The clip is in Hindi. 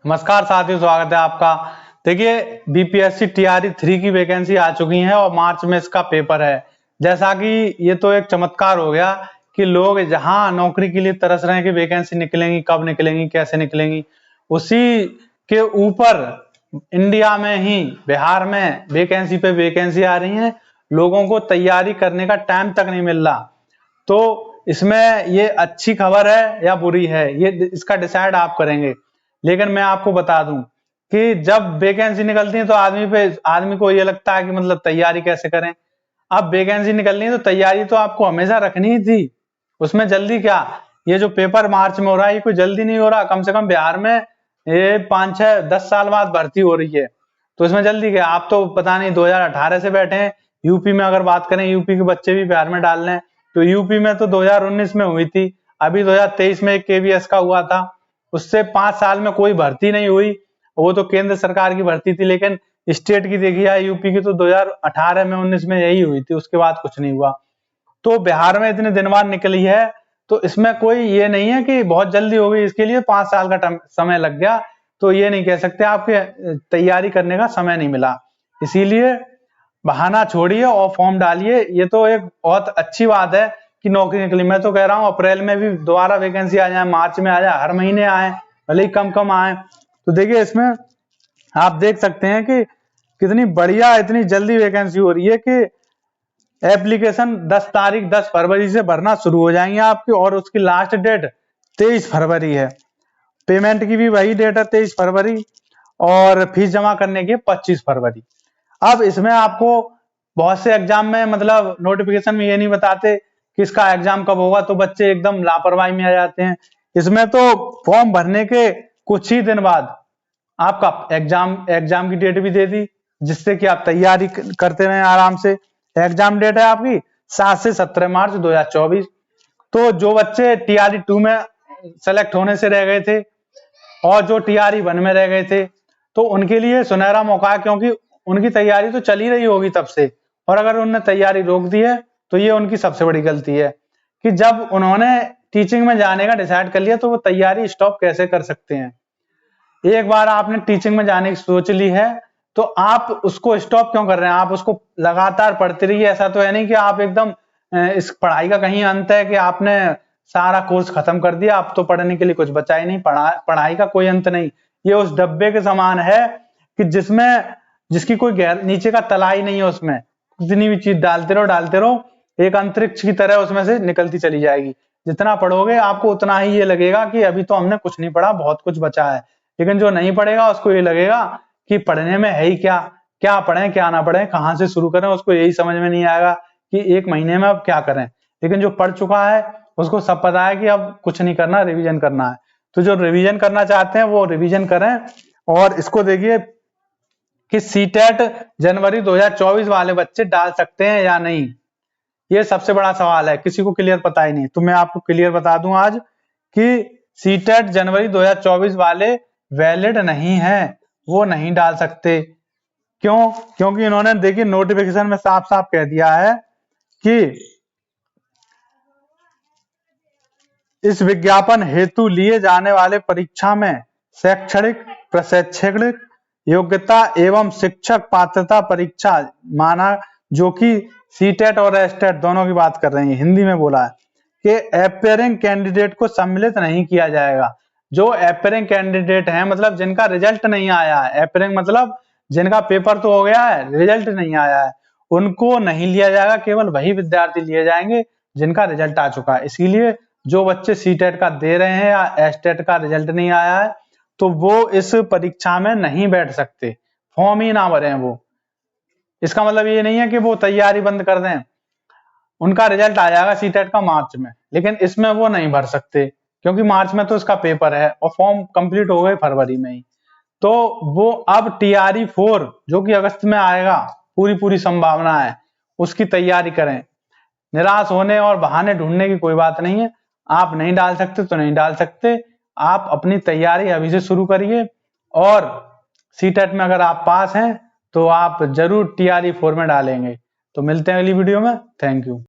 नमस्कार साथियों, स्वागत है आपका। देखिए, बीपीएससी टीआरई 3 की वैकेंसी आ चुकी है और मार्च में इसका पेपर है। जैसा कि ये तो एक चमत्कार हो गया कि लोग जहां नौकरी के लिए तरस रहे हैं कि वैकेंसी निकलेंगी, कब निकलेंगी, कैसे निकलेंगी, उसी के ऊपर इंडिया में ही बिहार में वैकेंसी पे वैकेंसी आ रही है। लोगों को तैयारी करने का टाइम तक नहीं मिल रहा। तो इसमें ये अच्छी खबर है या बुरी है, ये इसका डिसाइड आप करेंगे। लेकिन मैं आपको बता दूं कि जब वैकेंसी निकलती है तो आदमी को ये लगता है कि मतलब तैयारी कैसे करें। अब वैकेंसी निकलनी है तो तैयारी तो आपको हमेशा रखनी ही थी। उसमें जल्दी क्या? ये जो पेपर मार्च में हो रहा है ये कोई जल्दी नहीं हो रहा। कम से कम बिहार में ये 5-6-10 साल बाद भर्ती हो रही है, तो इसमें जल्दी क्या? आप तो पता नहीं 2018 से बैठे हैं। यूपी में अगर बात करें, यूपी के बच्चे भी बिहार में डाल रहे हैं, तो यूपी में तो 2019 में हुई थी। अभी 2023 में एक केवीएस का हुआ था। उससे 5 साल में कोई भर्ती नहीं हुई। वो तो केंद्र सरकार की भर्ती थी, लेकिन स्टेट की देखी जाए, यूपी की तो 2018 में 19 में यही हुई थी, उसके बाद कुछ नहीं हुआ। तो बिहार में इतने दिन बाद निकली है, तो इसमें कोई ये नहीं है कि बहुत जल्दी हो गई। इसके लिए 5 साल का समय लग गया, तो ये नहीं कह सकते आपके तैयारी करने का समय नहीं मिला। इसीलिए बहाना छोड़िए और फॉर्म डालिए। ये तो एक बहुत अच्छी बात है कि नौकरी निकली। मैं तो कह रहा हूँ अप्रैल में भी दोबारा वैकेंसी आ जाए, मार्च में आ जाए, हर महीने आए, भले ही कम कम आए। तो देखिए, इसमें आप देख सकते हैं कि कितनी बढ़िया, इतनी जल्दी वैकेंसी हो रही है कि एप्लीकेशन 10 फरवरी से भरना शुरू हो जाएंगे आपकी, और उसकी लास्ट डेट 23 फरवरी है। पेमेंट की भी वही डेट है, 23 फरवरी, और फीस जमा करने की 25 फरवरी। अब इसमें आपको बहुत से एग्जाम में मतलब नोटिफिकेशन में ये नहीं बताते कि इसका एग्जाम कब होगा, तो बच्चे एकदम लापरवाही में आ जाते हैं। इसमें तो फॉर्म भरने के कुछ ही दिन बाद आपका एग्जाम की डेट भी दे दी, जिससे कि आप तैयारी करते रहें आराम से। एग्जाम डेट है आपकी 7 से 17 मार्च 2024। तो जो बच्चे टीआरई 2 में सेलेक्ट होने से रह गए थे और जो टीआरई 1 में रह गए थे, तो उनके लिए सुनहरा मौका है, क्योंकि उनकी तैयारी तो चल ही रही होगी तब से। और अगर उन्होंने तैयारी रोक दी है तो ये उनकी सबसे बड़ी गलती है कि जब उन्होंने टीचिंग में जाने का डिसाइड कर लिया तो वो तैयारी स्टॉप कैसे कर सकते हैं। एक बार आपने टीचिंग में जाने की सोच ली है तो आप उसको स्टॉप क्यों कर रहे हैं? आप उसको लगातार पढ़ते रहिए। ऐसा तो है नहीं कि आप एकदम इस पढ़ाई का कहीं अंत है कि आपने सारा कोर्स खत्म कर दिया, अब तो पढ़ने के लिए कुछ बचा ही नहीं। पढ़ाई का कोई अंत नहीं। ये उस डब्बे के समान है कि जिसकी कोई नीचे का तला ही नहीं है। उसमें जितनी भी चीज डालते रहो, एक अंतरिक्ष की तरह उसमें से निकलती चली जाएगी। जितना पढ़ोगे आपको उतना ही ये लगेगा कि अभी तो हमने कुछ नहीं पढ़ा, बहुत कुछ बचा है। लेकिन जो नहीं पढ़ेगा उसको ये लगेगा कि पढ़ने में है ही क्या, क्या पढ़ें क्या ना पढ़ें, कहाँ से शुरू करें, उसको यही समझ में नहीं आएगा कि एक महीने में अब क्या करें। लेकिन जो पढ़ चुका है उसको सब पता है कि अब कुछ नहीं करना, रिवीजन करना है। तो जो रिवीजन करना चाहते हैं वो रिवीजन करें। और इसको देखिए कि सीटेट जनवरी 2024 वाले बच्चे डाल सकते हैं या नहीं, ये सबसे बड़ा सवाल है। किसी को क्लियर पता ही नहीं। तो मैं आपको क्लियर बता दूं आज कि सीटेट जनवरी 2024 वाले वैलिड नहीं है, वो नहीं डाल सकते। क्यों? क्योंकि इन्होंने देखिए नोटिफिकेशन में साफ साफ कह दिया है कि इस विज्ञापन हेतु लिए जाने वाले परीक्षा में शैक्षणिक प्रशैक्षणिक योग्यता एवं शिक्षक पात्रता परीक्षा माना, जो कि सीटेट और एस्टेट दोनों की बात कर रही है, हिंदी में बोला है कि एपियरिंग कैंडिडेट को सम्मिलित नहीं किया जाएगा। जो एपियरिंग कैंडिडेट हैं, मतलब जिनका रिजल्ट नहीं आया है, एपियरिंग मतलब जिनका पेपर तो हो गया है, रिजल्ट नहीं आया है, उनको नहीं लिया जाएगा। केवल वही विद्यार्थी लिए जाएंगे जिनका रिजल्ट आ चुका है। इसीलिए जो बच्चे सीटेट का दे रहे हैं या एस्टेट का रिजल्ट नहीं आया है, तो वो इस परीक्षा में नहीं बैठ सकते, फॉर्म ही ना भरें वो। इसका मतलब ये नहीं है कि वो तैयारी बंद कर दें। उनका रिजल्ट आ जाएगा सीटेट का मार्च में, लेकिन इसमें वो नहीं भर सकते, क्योंकि मार्च में तो इसका पेपर है और फॉर्म कंप्लीट हो गए फरवरी में ही। तो वो अब टीआरई 4 जो कि अगस्त में आएगा, पूरी संभावना है, उसकी तैयारी करें। निराश होने और बहाने ढूंढने की कोई बात नहीं है। आप नहीं डाल सकते तो नहीं डाल सकते। आप अपनी तैयारी अभी से शुरू करिए, और सीटेट में अगर आप पास हैं तो आप जरूर टीआरई 4 में डालेंगे। तो मिलते हैं अगली वीडियो में। Thank you.